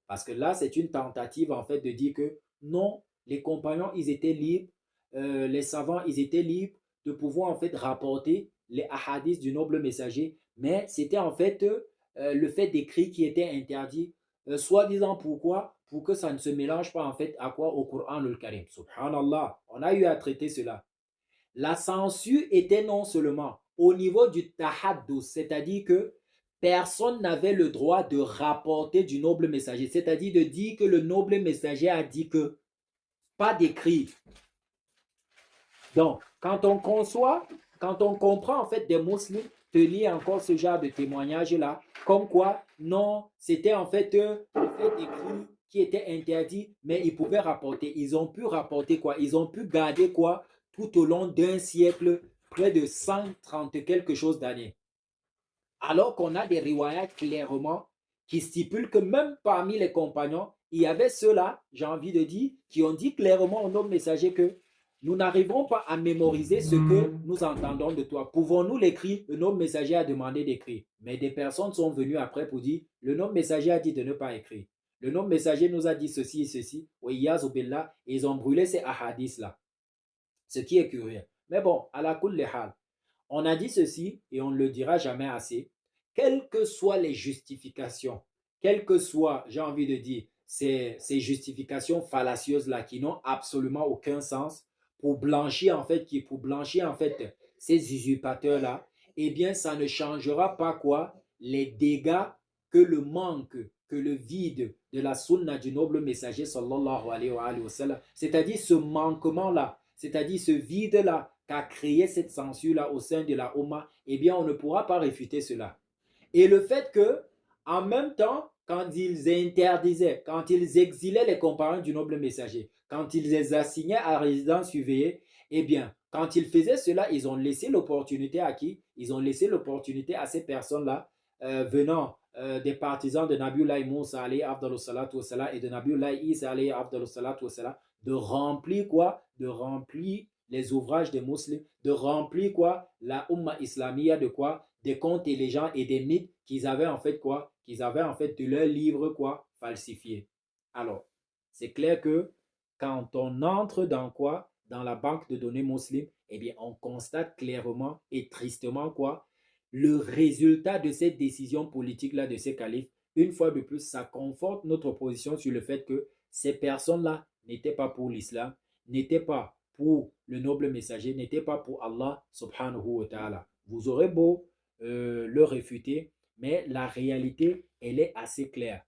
Parce que là, c'est une tentative en fait de dire que non, les compagnons, ils étaient libres, les savants, ils étaient libres de pouvoir en fait rapporter les hadiths du noble messager, mais c'était en fait le fait d'écrire qui était interdit, soi-disant pourquoi? Pour que ça ne se mélange pas en fait à quoi? Au Coran le Karim. Subhanallah, on a eu à traiter cela. La censure était non seulement au niveau du tahaddus, c'est-à-dire que personne n'avait le droit de rapporter du noble messager, c'est-à-dire de dire que le noble messager a dit que, pas d'écrit. Donc, quand on comprend en fait des musulmans tenir encore ce genre de témoignage-là, comme quoi, non, c'était en fait le fait d'écrire qui était interdit, mais ils pouvaient rapporter. Ils ont pu rapporter quoi? Ils ont pu garder quoi? Tout au long d'un siècle, près de 130 quelque chose d'années. Alors qu'on a des riwayats clairement qui stipulent que même parmi les compagnons, il y avait ceux-là, j'ai envie de dire, qui ont dit clairement au homme messager que nous n'arriverons pas à mémoriser ce que nous entendons de toi. Pouvons-nous l'écrire? Le nom messager a demandé d'écrire. Mais des personnes sont venues après pour dire, le nom messager a dit de ne pas écrire. Le nom messager nous a dit ceci et ceci. Et ils ont brûlé ces ahadiths-là. Ce qui est curieux. Mais bon, à la cool les hal. On a dit ceci et on ne le dira jamais assez. Quelles que soient les justifications, quelles que soient, j'ai envie de dire, ces justifications fallacieuses-là qui n'ont absolument aucun sens pour blanchir en fait ces usurpateurs-là, eh bien, ça ne changera pas quoi? Les dégâts que le manque, que le vide de la sunna du noble messager sallallahu alayhi wa sallam, c'est-à-dire ce manquement-là, c'est-à-dire ce vide-là qu'a créé cette censure-là au sein de la Oumma, eh bien, on ne pourra pas réfuter cela. Et le fait que, en même temps, quand ils interdisaient, quand ils exilaient les compagnons du noble messager, quand ils les assignaient à résidence surveillée, eh bien, quand ils faisaient cela, ils ont laissé l'opportunité à qui? Ils ont laissé l'opportunité à ces personnes-là venant des partisans de Nabiullah Moussa alayhi et de Nabiullah Isa alayhi de remplir quoi? De remplir les ouvrages des musulmans, de remplir quoi? La Ummah Islamiyya de quoi? Des contes et légendes et des mythes qu'ils avaient en fait quoi? Qu'ils avaient en fait de leurs livres quoi? Falsifiés. Alors, c'est clair que quand on entre dans quoi? Dans la banque de données musulmane, eh bien, on constate clairement et tristement quoi? Le résultat de cette décision politique-là de ces califes. Une fois de plus, ça conforte notre position sur le fait que ces personnes-là n'étaient pas pour l'islam, n'étaient pas pour le noble messager, n'étaient pas pour Allah subhanahu wa ta'ala. Vous aurez beau le réfuter, mais la réalité, elle est assez claire.